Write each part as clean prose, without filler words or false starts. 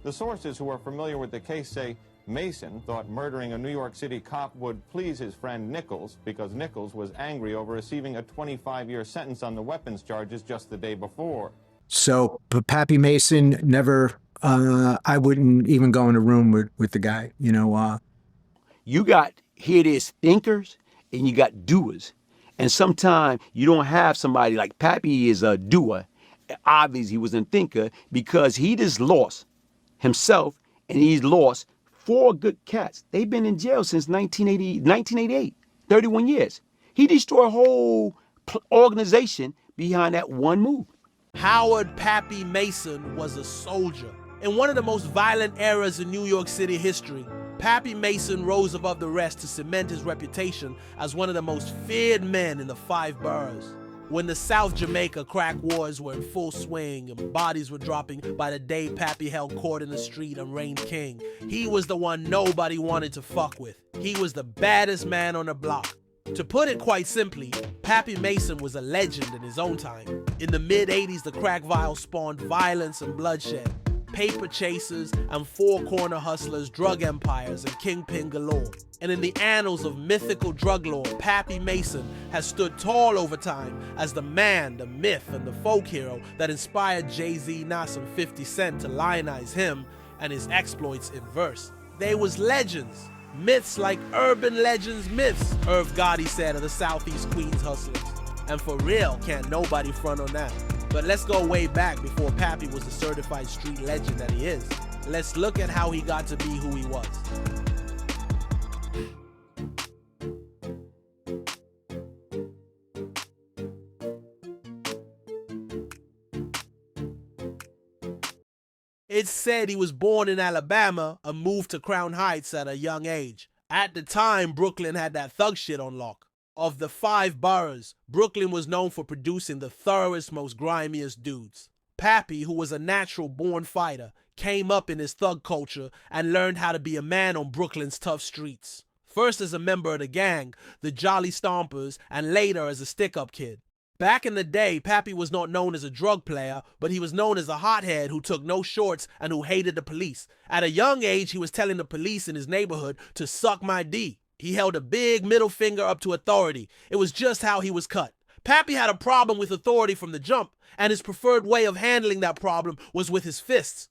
The sources who are familiar with the case say Mason thought murdering a New York City cop would please his friend Nichols because Nichols was angry over receiving a 25-year sentence on the weapons charges just the day before. So, but Pappy Mason never, I wouldn't even go in a room with the guy, you know. You got, here it is, thinkers, and you got doers. And sometimes you don't have somebody like Pappy is a doer. Obviously, he was a thinker because he just lost himself, and he's lost 4 good cats. They've been in jail since 1988, 31 years. He destroyed a whole organization behind that one move. Howard Pappy Mason was a soldier. In one of the most violent eras in New York City history, Pappy Mason rose above the rest to cement his reputation as one of the most feared men in the 5 boroughs. When the South Jamaica crack wars were in full swing and bodies were dropping by the day Pappy held court in the street and reigned king, he was the one nobody wanted to fuck with. He was the baddest man on the block. To put it quite simply, Pappy Mason was a legend in his own time. In the mid-'80s, the crack vial spawned violence and bloodshed, paper chasers and four-corner hustlers, drug empires, and kingpin galore. And in the annals of mythical druglore, Pappy Mason has stood tall over time as the man, the myth, and the folk hero that inspired Jay-Z, Nas, and 50 Cent to lionize him and his exploits in verse. They was legends. Myths like urban legends myths, Irv Gotti said of the Southeast Queens hustlers. And for real, can't nobody front on that. But let's go way back before Pappy was the certified street legend that he is. Let's look at how he got to be who he was. It's said he was born in Alabama and moved to Crown Heights at a young age. At the time, Brooklyn had that thug shit on lock. Of the 5 boroughs, Brooklyn was known for producing the thoroughest, most grimiest dudes. Pappy, who was a natural-born fighter, came up in his thug culture and learned how to be a man on Brooklyn's tough streets. First as a member of the gang, the Jolly Stompers, and later as a stick-up kid. Back in the day, Pappy was not known as a drug player, but he was known as a hothead who took no shorts and who hated the police. At a young age, he was telling the police in his neighborhood to suck my D. He held a big middle finger up to authority. It was just how he was cut. Pappy had a problem with authority from the jump, and his preferred way of handling that problem was with his fists.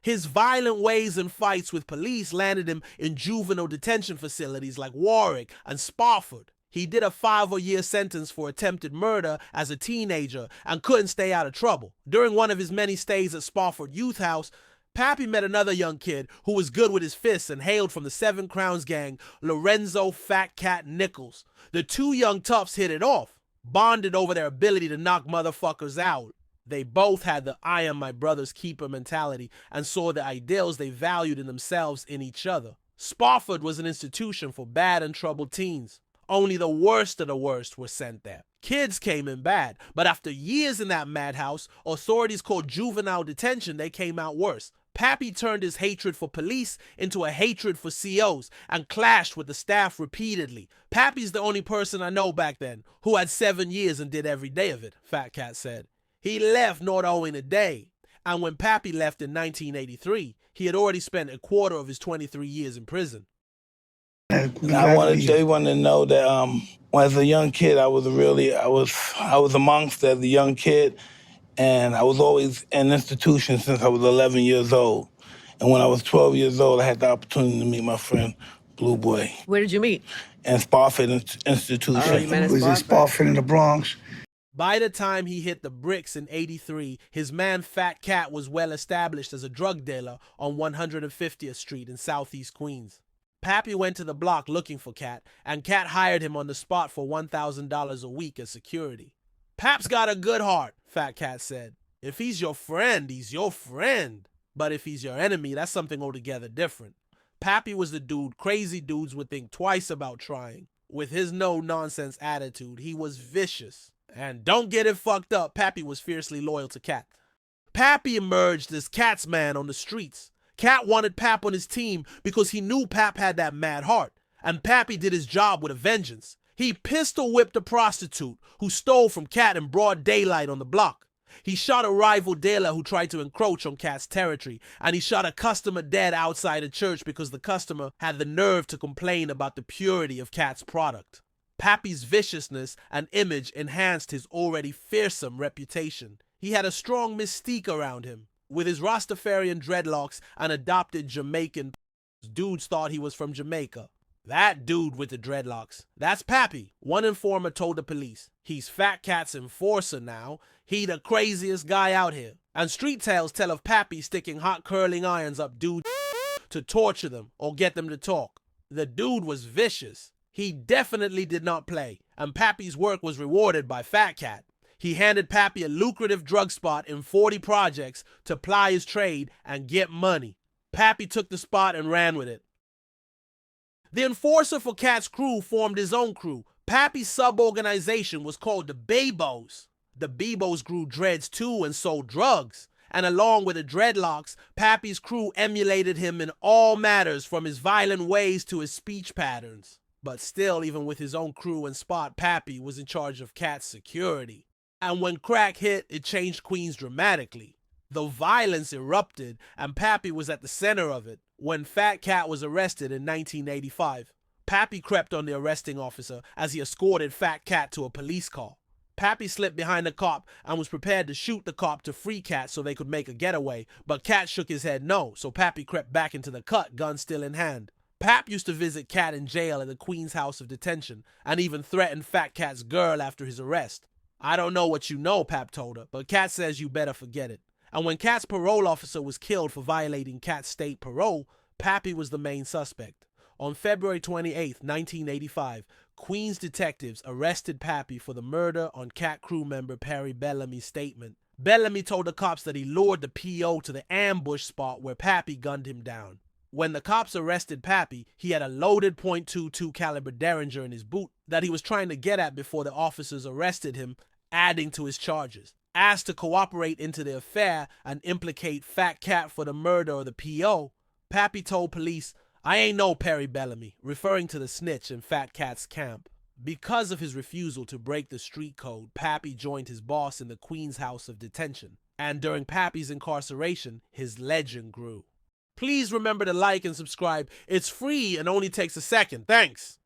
His violent ways and fights with police landed him in juvenile detention facilities like Warwick and Spofford. He did a 5-year sentence for attempted murder as a teenager and couldn't stay out of trouble. During one of his many stays at Spofford Youth House, Pappy met another young kid who was good with his fists and hailed from the 7 Crowns gang, Lorenzo Fat Cat Nichols. The 2 young toughs hit it off, bonded over their ability to knock motherfuckers out. They both had the I am my brother's keeper mentality and saw the ideals they valued in themselves in each other. Spofford was an institution for bad and troubled teens. Only the worst of the worst were sent there. Kids came in bad, but after years in that madhouse, authorities called juvenile detention, they came out worse. Pappy turned his hatred for police into a hatred for COs and clashed with the staff repeatedly. Pappy's the only person I know back then who had 7 years and did every day of it, Fat Cat said. He left not owing a day, and when Pappy left in 1983, he had already spent a quarter of his 23 years in prison. I wanted everyone to know that when as a young kid, I was a monster as a young kid, and I was always in institution since I was 11 years old. And when I was 12 years old, I had the opportunity to meet my friend Blue Boy. Where did you meet? In Spofford Institution. Oh, you met at It was in Spofford in the Bronx. By the time he hit the bricks in '83, his man Fat Cat was well established as a drug dealer on 150th Street in Southeast Queens. Pappy went to the block looking for Cat, and Cat hired him on the spot for $1,000 a week as security. Pap's got a good heart, Fat Cat said. If he's your friend, he's your friend. But if he's your enemy, that's something altogether different. Pappy was the dude crazy dudes would think twice about trying. With his no-nonsense attitude, he was vicious. And don't get it fucked up, Pappy was fiercely loyal to Cat. Pappy emerged as Cat's man on the streets. Cat wanted Pap on his team because he knew Pap had that mad heart, and Pappy did his job with a vengeance. He pistol whipped a prostitute who stole from Cat in broad daylight on the block. He shot a rival dealer who tried to encroach on Cat's territory, and he shot a customer dead outside a church because the customer had the nerve to complain about the purity of Cat's product. Pappy's viciousness and image enhanced his already fearsome reputation. He had a strong mystique around him. With his Rastafarian dreadlocks and adopted Jamaican, dudes thought he was from Jamaica. That dude with the dreadlocks, that's Pappy, one informer told the police. He's Fat Cat's enforcer now. He the craziest guy out here. And street tales tell of Pappy sticking hot curling irons up dudes to torture them or get them to talk. The dude was vicious. He definitely did not play, and Pappy's work was rewarded by Fat Cat. He handed Pappy a lucrative drug spot in 40 projects to ply his trade and get money. Pappy took the spot and ran with it. The enforcer for Cat's crew formed his own crew. Pappy's sub-organization was called the Bebos. The Bebos grew dreads too and sold drugs. And along with the dreadlocks, Pappy's crew emulated him in all matters, from his violent ways to his speech patterns. But still, even with his own crew and spot, Pappy was in charge of Cat's security. And when crack hit, it changed Queens dramatically. The violence erupted, and Pappy was at the center of it. When Fat Cat was arrested in 1985, Pappy crept on the arresting officer as he escorted Fat Cat to a police car. Pappy slipped behind the cop and was prepared to shoot the cop to free Cat so they could make a getaway, but Cat shook his head no, so Pappy crept back into the cut, gun still in hand. Pap used to visit Cat in jail at the Queen's House of Detention and even threatened Fat Cat's girl after his arrest. I don't know what you know, Pap told her, but Cat says you better forget it. And when Cat's parole officer was killed for violating Cat's state parole, Pappy was the main suspect. On February 28, 1985, Queens detectives arrested Pappy for the murder on Cat crew member Perry Bellamy's statement. Bellamy told the cops that he lured the P.O. to the ambush spot where Pappy gunned him down. When the cops arrested Pappy, he had a loaded .22 caliber Derringer in his boot that he was trying to get at before the officers arrested him, adding to his charges. Asked to cooperate into the affair and implicate Fat Cat for the murder of the P.O., Pappy told police, "I ain't no Perry Bellamy," referring to the snitch in Fat Cat's camp. Because of his refusal to break the street code, Pappy joined his boss in the Queen's House of Detention. And during Pappy's incarceration, his legend grew. Please remember to like and subscribe. It's free and only takes a second. Thanks.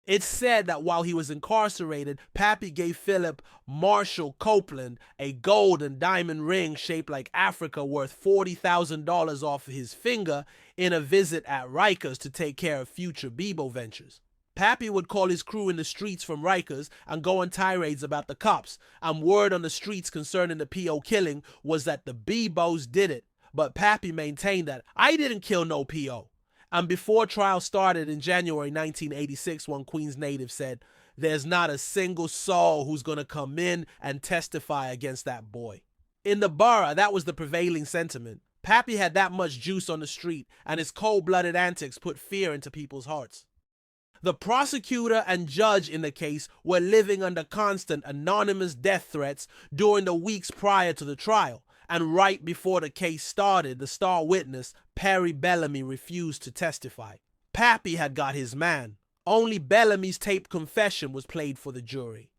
It's said that while he was incarcerated, Pappy gave Philip Marshall Copeland a gold and diamond ring shaped like Africa worth $40,000 off of his finger in a visit at Rikers to take care of future Bebo ventures. Pappy would call his crew in the streets from Rikers and go on tirades about the cops, and word on the streets concerning the P.O. killing was that the Bebos did it, but Pappy maintained that I didn't kill no P.O. And before trial started in January 1986, one Queens native said, "There's not a single soul who's going to come in and testify against that boy." In the borough, that was the prevailing sentiment. Pappy had that much juice on the street, and his cold-blooded antics put fear into people's hearts. The prosecutor and judge in the case were living under constant anonymous death threats during the weeks prior to the trial. And right before the case started, the star witness, Perry Bellamy, refused to testify. Pappy had got his man. Only Bellamy's taped confession was played for the jury.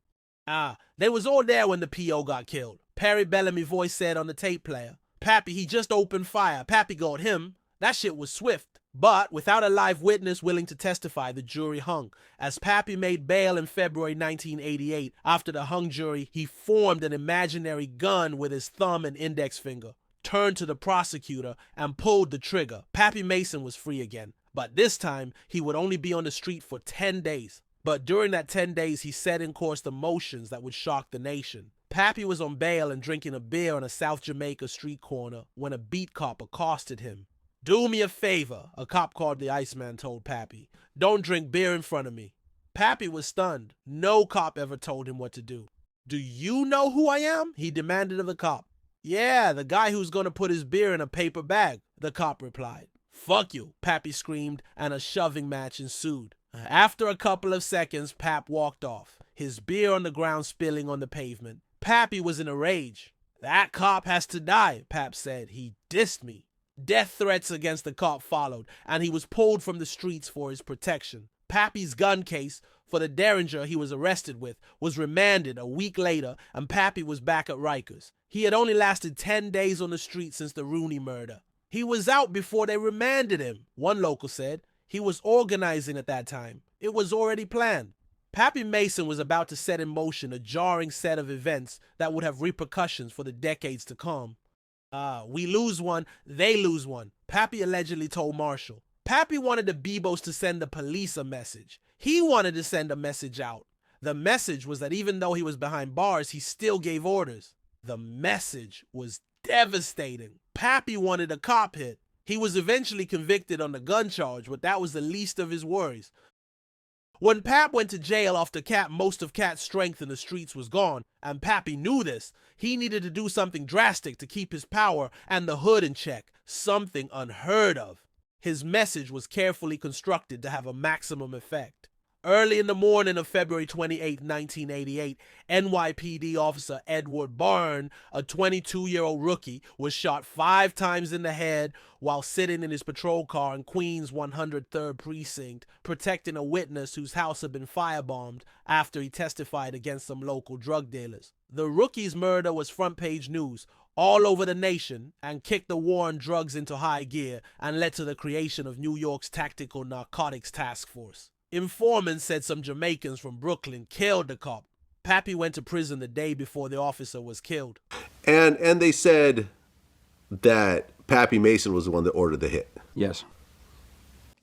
They was all there when the P.O. got killed. Perry Bellamy's voice said on the tape player, "Pappy, he just opened fire. Pappy got him. That shit was swift." But without a live witness willing to testify, the jury hung. As Pappy made bail in February 1988, after the hung jury, he formed an imaginary gun with his thumb and index finger, turned to the prosecutor, and pulled the trigger. Pappy Mason was free again, but this time he would only be on the street for 10 days. But during that 10 days, he set in course the motions that would shock the nation. Pappy was on bail and drinking a beer on a South Jamaica street corner when a beat cop accosted him. "Do me a favor," a cop called the Iceman told Pappy. "Don't drink beer in front of me." Pappy was stunned. No cop ever told him what to do. "Do you know who I am?" he demanded of the cop. "Yeah, the guy who's gonna put his beer in a paper bag," the cop replied. "Fuck you," Pappy screamed, and a shoving match ensued. After a couple of seconds, Pap walked off, his beer on the ground spilling on the pavement. Pappy was in a rage. "That cop has to die," Pap said. "He dissed me." Death threats against the cop followed, and he was pulled from the streets for his protection. Pappy's gun case for the Derringer he was arrested with was remanded a week later, and Pappy was back at Rikers. He had only lasted 10 days on the street since the Rooney murder. He was out before they remanded him, one local said. He was organizing at that time. It was already planned. Pappy Mason was about to set in motion a jarring set of events that would have repercussions for the decades to come. We lose one, they lose one, Pappy allegedly told Marshall. Pappy wanted the Bebos to send the police a message. He wanted to send a message out. The message was that even though he was behind bars, he still gave orders. The message was devastating. Pappy wanted a cop hit. He was eventually convicted on the gun charge, but that was the least of his worries. When Pap went to jail after most of Cat's strength in the streets was gone, and Pappy knew this, he needed to do something drastic to keep his power and the hood in check, something unheard of. His message was carefully constructed to have a maximum effect. Early in the morning of February 28, 1988, NYPD officer Edward Byrne, a 22-year-old rookie, was shot 5 times in the head while sitting in his patrol car in Queens 103rd Precinct, protecting a witness whose house had been firebombed after he testified against some local drug dealers. The rookie's murder was front-page news all over the nation and kicked the war on drugs into high gear and led to the creation of New York's Tactical Narcotics Task Force. Informants said some Jamaicans from Brooklyn killed the cop. Pappy went to prison the day before the officer was killed. And they said that Pappy Mason was the one that ordered the hit. Yes.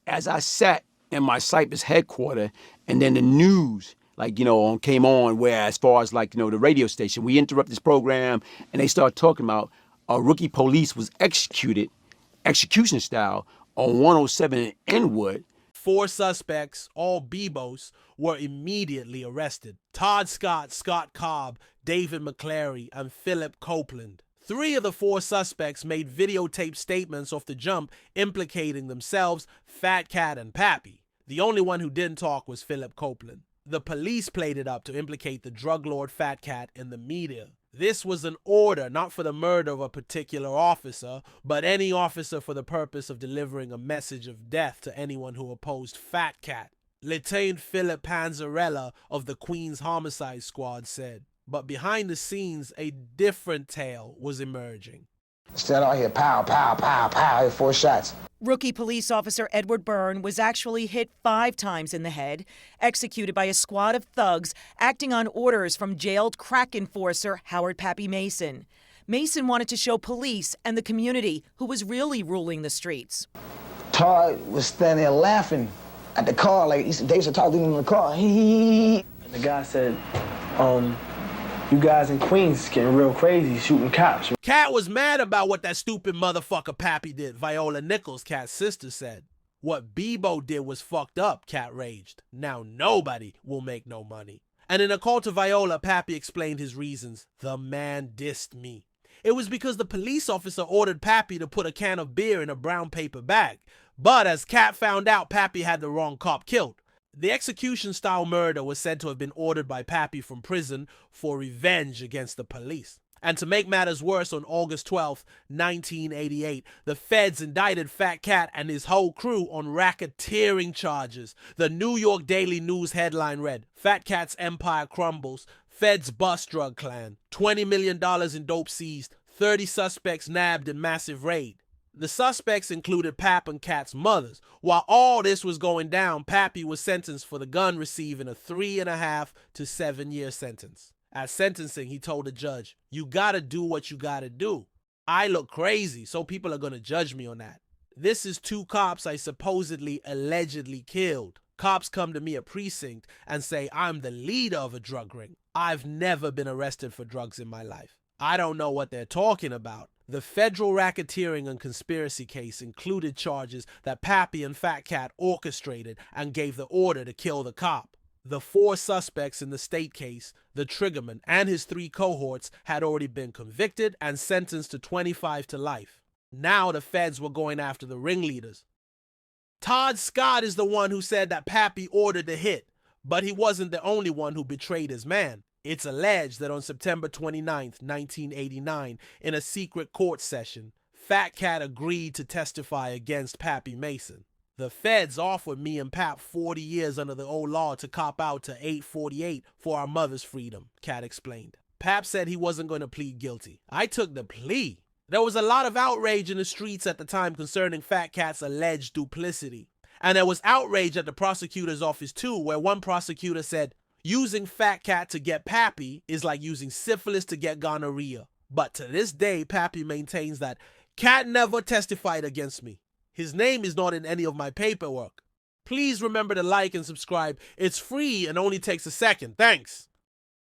As I sat in my Cyprus headquarters, and then the news, came on, where as far as, the radio station, we interrupt this program, and they start talking about a rookie police was executed, execution style, on 107 in Inwood. 4 suspects, all Bebos, were immediately arrested. Todd Scott, Scott Cobb, David McClary, and Philip Copeland. 3 of the 4 suspects made videotape statements off the jump implicating themselves, Fat Cat, and Pappy. The only one who didn't talk was Philip Copeland. The police played it up to implicate the drug lord Fat Cat in the media. This was an order not for the murder of a particular officer, but any officer for the purpose of delivering a message of death to anyone who opposed Fat Cat. Lieutenant Philip Panzarella of the Queens Homicide Squad said. But behind the scenes, a different tale was emerging. Instead, I hear pow, pow, pow, pow, 4 shots. Rookie police officer Edward Byrne was actually hit 5 times in the head, executed by a squad of thugs acting on orders from jailed crack enforcer Howard Pappy Mason. Mason wanted to show police and the community who was really ruling the streets. Todd was standing there laughing at the car, like they used to talk to him in the car. And the guy said, you guys in Queens getting real crazy, shooting cops. Cat was mad about what that stupid motherfucker Pappy did, Viola Nichols, Cat's sister said. What Bebo did was fucked up, Cat raged. Now nobody will make no money. And in a call to Viola, Pappy explained his reasons. The man dissed me. It was because the police officer ordered Pappy to put a can of beer in a brown paper bag. But as Cat found out, Pappy had the wrong cop killed. The execution-style murder was said to have been ordered by Pappy from prison for revenge against the police. And to make matters worse, on August 12, 1988, the feds indicted Fat Cat and his whole crew on racketeering charges. The New York Daily News headline read, Fat Cat's empire crumbles, feds bust drug clan, $20 million in dope seized, 30 suspects nabbed in massive raid. The suspects included Pap and Cat's mothers. While all this was going down, Pappy was sentenced for the gun, receiving a 3.5 to 7-year sentence. At sentencing, he told the judge, you gotta do what you gotta do. I look crazy, so people are gonna judge me on that. This is 2 cops I supposedly, allegedly killed. Cops come to me at precinct and say I'm the leader of a drug ring. I've never been arrested for drugs in my life. I don't know what they're talking about. The federal racketeering and conspiracy case included charges that Pappy and Fat Cat orchestrated and gave the order to kill the cop. The 4 suspects in the state case, the triggerman and his 3 cohorts, had already been convicted and sentenced to 25 to life. Now the feds were going after the ringleaders. Todd Scott is the one who said that Pappy ordered the hit, but he wasn't the only one who betrayed his man. It's alleged that on September 29, 1989, in a secret court session, Fat Cat agreed to testify against Pappy Mason. The feds offered me and Pap 40 years under the old law to cop out to 848 for our mother's freedom, Cat explained. Pap said he wasn't going to plead guilty. I took the plea. There was a lot of outrage in the streets at the time concerning Fat Cat's alleged duplicity. And there was outrage at the prosecutor's office too, where one prosecutor said, using Fat Cat to get Pappy is like using syphilis to get gonorrhea. But to this day, Pappy maintains that Cat never testified against me. His name is not in any of my paperwork. Please remember to like and subscribe. It's free and only takes a second. Thanks.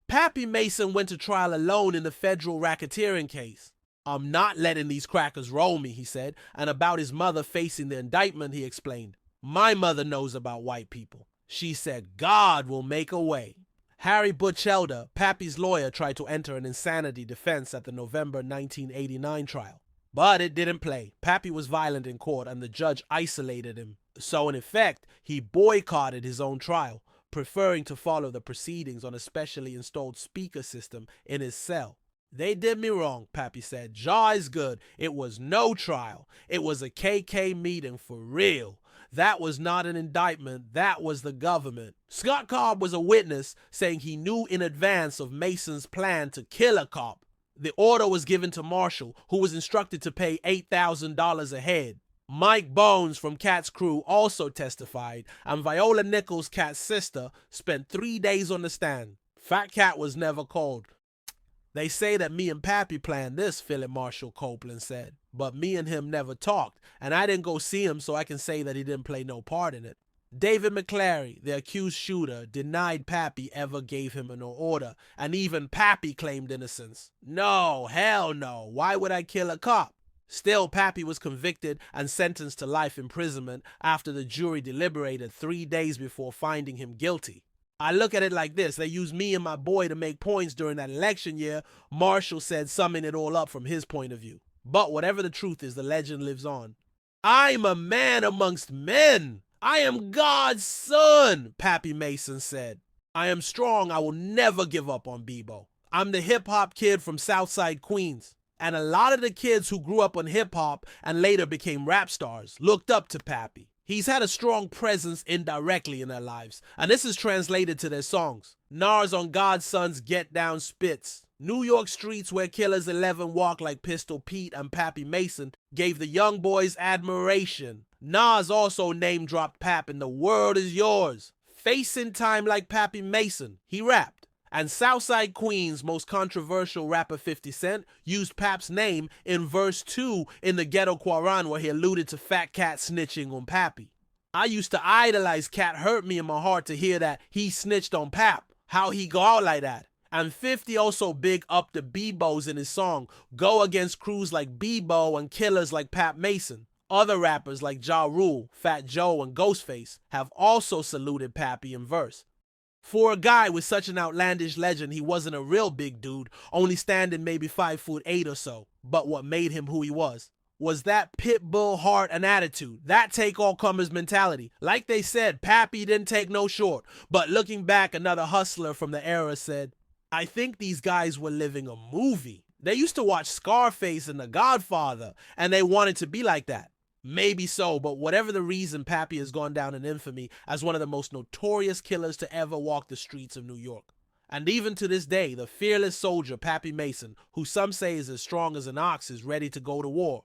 Pappy Mason went to trial alone in the federal racketeering case. I'm not letting these crackers roll me, he said, and about his mother facing the indictment, he explained. My mother knows about white people. She said God will make a way. Harry Butchelder, Pappy's lawyer, tried to enter an insanity defense at the November 1989 trial. But it didn't play. Pappy was violent in court and the judge isolated him. So in effect, he boycotted his own trial, preferring to follow the proceedings on a specially installed speaker system in his cell. They did me wrong, Pappy said. Jaw is good. It was no trial. It was a KK meeting for real. That was not an indictment. That was the government. Scott Cobb was a witness, saying he knew in advance of Mason's plan to kill a cop. The order was given to Marshall, who was instructed to pay $8,000 a head. Mike Bones from Cat's crew also testified, and Viola Nichols, Cat's sister, spent 3 days on the stand. Fat Cat was never called. They say that me and Pappy planned this, Philip Marshall Copeland said. But me and him never talked, and I didn't go see him, so I can say that he didn't play no part in it. David McClary, the accused shooter, denied Pappy ever gave him an order, and even Pappy claimed innocence. No, hell no. Why would I kill a cop? Still, Pappy was convicted and sentenced to life imprisonment after the jury deliberated 3 days before finding him guilty. I look at it like this. They used me and my boy to make points during that election year. Marshall said, summing it all up from his point of view. But whatever the truth is, the legend lives on. I'm a man amongst men. I am God's son, Pappy Mason said. I am strong. I will never give up on Bebo. I'm the hip-hop kid from Southside Queens. And a lot of the kids who grew up on hip-hop and later became rap stars looked up to Pappy. He's had a strong presence indirectly in their lives, and this is translated to their songs. Nars on God's Son's Get Down Spits. New York streets where Killers 11 walk like Pistol Pete and Pappy Mason gave the young boys admiration. Nas also name-dropped Pap in The World Is Yours. Facing time like Pappy Mason, he rapped. And Southside Queens' most controversial rapper 50 Cent used Pap's name in verse 2 in the Ghetto Quaran where he alluded to Fat Cat snitching on Pappy. I used to idolize Cat, hurt me in my heart to hear that he snitched on Pap, how he go out like that. And 50 also big up the Bebos in his song, go against crews like Bebo and killers like Pap Mason. Other rappers like Ja Rule, Fat Joe, and Ghostface have also saluted Pappy in verse. For a guy with such an outlandish legend, he wasn't a real big dude, only standing maybe 5'8" or so. But what made him who he was that pit bull heart and attitude, that take-all-comers mentality. Like they said, Pappy didn't take no short. But looking back, another hustler from the era said, I think these guys were living a movie. They used to watch Scarface and The Godfather, and they wanted to be like that. Maybe so, but whatever the reason, Pappy has gone down in infamy as one of the most notorious killers to ever walk the streets of New York. And even to this day, the fearless soldier Pappy Mason, who some say is as strong as an ox, is ready to go to war.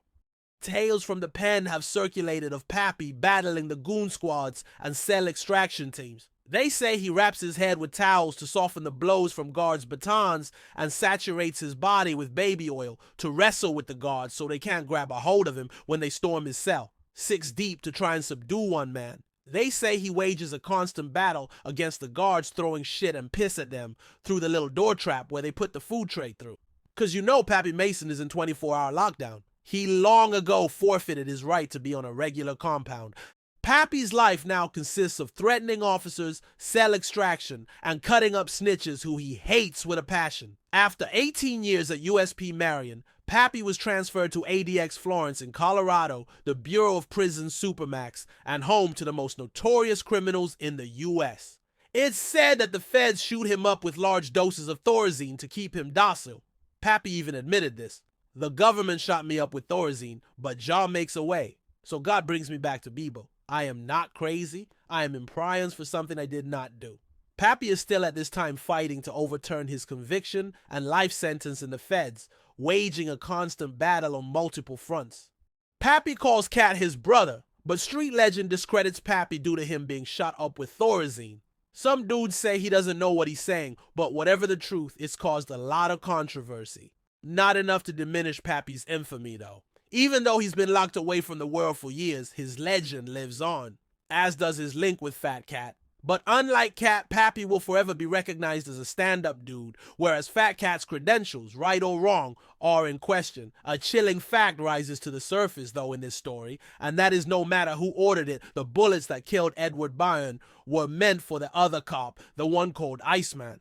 Tales from the pen have circulated of Pappy battling the goon squads and cell extraction teams. They say he wraps his head with towels to soften the blows from guards' batons and saturates his body with baby oil to wrestle with the guards so they can't grab a hold of him when they storm his cell, 6 deep to try and subdue one man. They say he wages a constant battle against the guards throwing shit and piss at them through the little door trap where they put the food tray through. Cause you know Pappy Mason is in 24-hour lockdown. He long ago forfeited his right to be on a regular compound. Pappy's life now consists of threatening officers, cell extraction, and cutting up snitches who he hates with a passion. After 18 years at USP Marion, Pappy was transferred to ADX Florence in Colorado, the Bureau of Prisons Supermax, and home to the most notorious criminals in the U.S. It's said that the feds shoot him up with large doses of Thorazine to keep him docile. Pappy even admitted this. The government shot me up with Thorazine, but Jah makes a way. So God brings me back to Bebo. I am not crazy. I am in prions for something I did not do. Pappy is still at this time fighting to overturn his conviction and life sentence in the feds, waging a constant battle on multiple fronts. Pappy calls Cat his brother, but street legend discredits Pappy due to him being shot up with Thorazine. Some dudes say he doesn't know what he's saying, but whatever the truth, it's caused a lot of controversy. Not enough to diminish Pappy's infamy though. Even though he's been locked away from the world for years, his legend lives on, as does his link with Fat Cat. But unlike Cat, Pappy will forever be recognized as a stand-up dude, whereas Fat Cat's credentials, right or wrong, are in question. A chilling fact rises to the surface, though, in this story, and that is no matter who ordered it, the bullets that killed Edward Byrne were meant for the other cop, the one called Iceman.